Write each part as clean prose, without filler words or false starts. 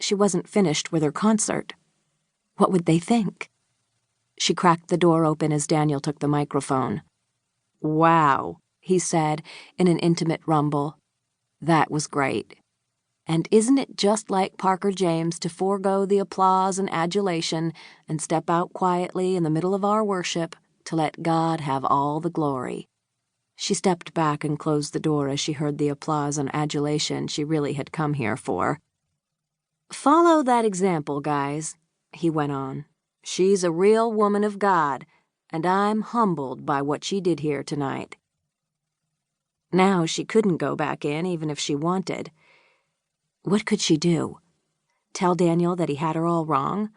She wasn't finished with her concert. What would they think? She cracked the door open as Daniel took the microphone. "Wow," he said in an intimate rumble. "That was great. And isn't it just like Parker James to forego the applause and adulation and step out quietly in the middle of our worship to let God have all the glory?" She stepped back and closed the door as she heard the applause and adulation she really had come here for. "Follow that example, guys," he went on. "She's a real woman of God, and I'm humbled by what she did here tonight." Now she couldn't go back in even if she wanted. What could she do? Tell Daniel that he had her all wrong?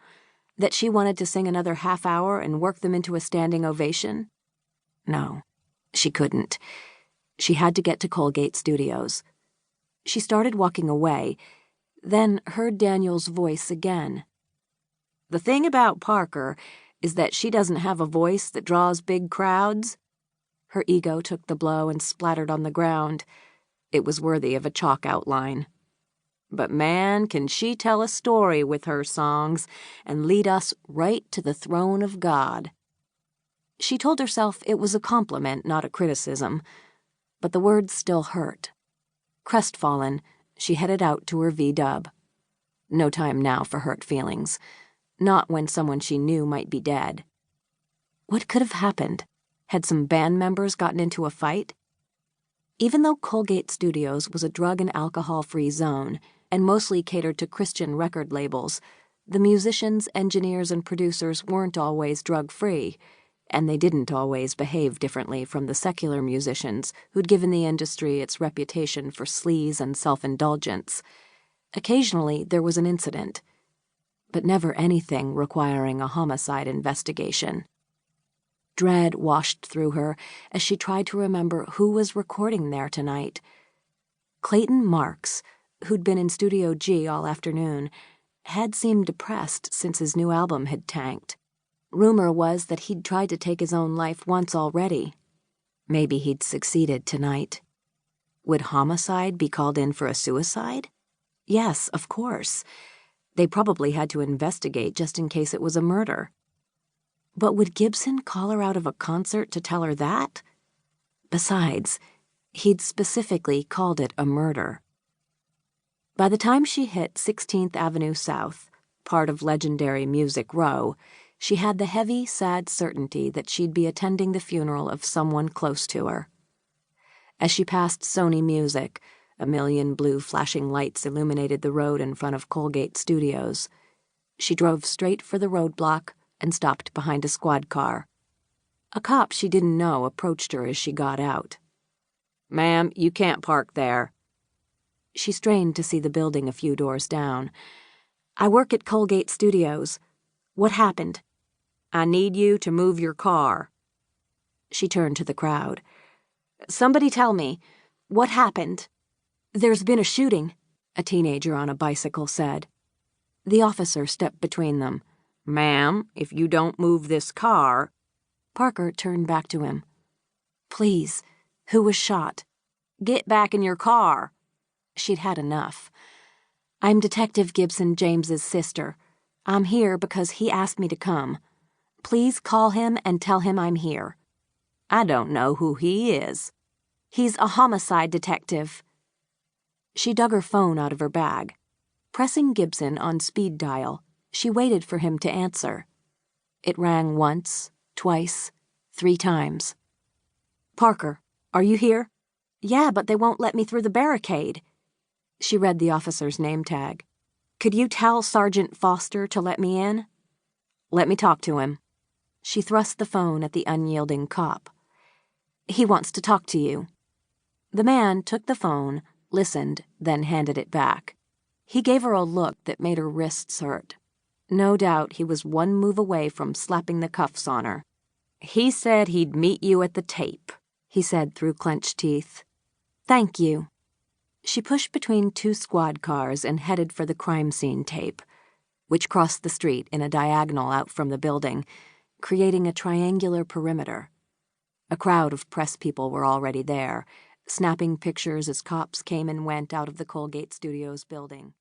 That she wanted to sing another half hour and work them into a standing ovation? No, she couldn't. She had to get to Colgate Studios. She started walking away, then heard Daniel's voice again. "The thing about Parker is that she doesn't have a voice that draws big crowds." Her ego took the blow and splattered on the ground. It was worthy of a chalk outline. "But man, can she tell a story with her songs and lead us right to the throne of God." She told herself it was a compliment, not a criticism, but the words still hurt. Crestfallen, she headed out to her V-dub. No time now for hurt feelings. Not when someone she knew might be dead. What could have happened? Had some band members gotten into a fight? Even though Colgate Studios was a drug and alcohol-free zone and mostly catered to Christian record labels, the musicians, engineers, and producers weren't always drug-free, and they didn't always behave differently from the secular musicians who'd given the industry its reputation for sleaze and self-indulgence. Occasionally there was an incident, but never anything requiring a homicide investigation. Dread washed through her as she tried to remember who was recording there tonight. Clayton Marks, who'd been in Studio G all afternoon, had seemed depressed since his new album had tanked. Rumor was that he'd tried to take his own life once already. Maybe he'd succeeded tonight. Would homicide be called in for a suicide? Yes, of course. They probably had to investigate just in case it was a murder. But would Gibson call her out of a concert to tell her that? Besides, he'd specifically called it a murder. By the time she hit 16th Avenue South, part of legendary Music Row, she had the heavy, sad certainty that she'd be attending the funeral of someone close to her. As she passed Sony Music, a million blue flashing lights illuminated the road in front of Colgate Studios. She drove straight for the roadblock and stopped behind a squad car. A cop she didn't know approached her as she got out. "Ma'am, you can't park there." She strained to see the building a few doors down. "I work at Colgate Studios. What happened?" "I need you to move your car." She turned to the crowd. "Somebody tell me, what happened?" "There's been a shooting," a teenager on a bicycle said. The officer stepped between them. "Ma'am, if you don't move this car—" Parker turned back to him. "Please, who was shot?" "Get back in your car." She'd had enough. "I'm Detective Gibson James's sister. I'm here because he asked me to come. Please call him and tell him I'm here." "I don't know who he is." "He's a homicide detective." She dug her phone out of her bag. Pressing Gibson on speed dial, she waited for him to answer. It rang once, twice, 3 times. "Parker, are you here?" "Yeah, but they won't let me through the barricade." She read the officer's name tag. "Could you tell Sergeant Foster to let me in?" "Let me talk to him." She thrust the phone at the unyielding cop. "He wants to talk to you." The man took the phone, listened, then handed it back. He gave her a look that made her wrists hurt. No doubt he was one move away from slapping the cuffs on her. "He said he'd meet you at the tape," he said through clenched teeth. "Thank you." She pushed between 2 squad cars and headed for the crime scene tape, which crossed the street in a diagonal out from the building, creating a triangular perimeter. A crowd of press people were already there, snapping pictures as cops came and went out of the Colgate Studios building.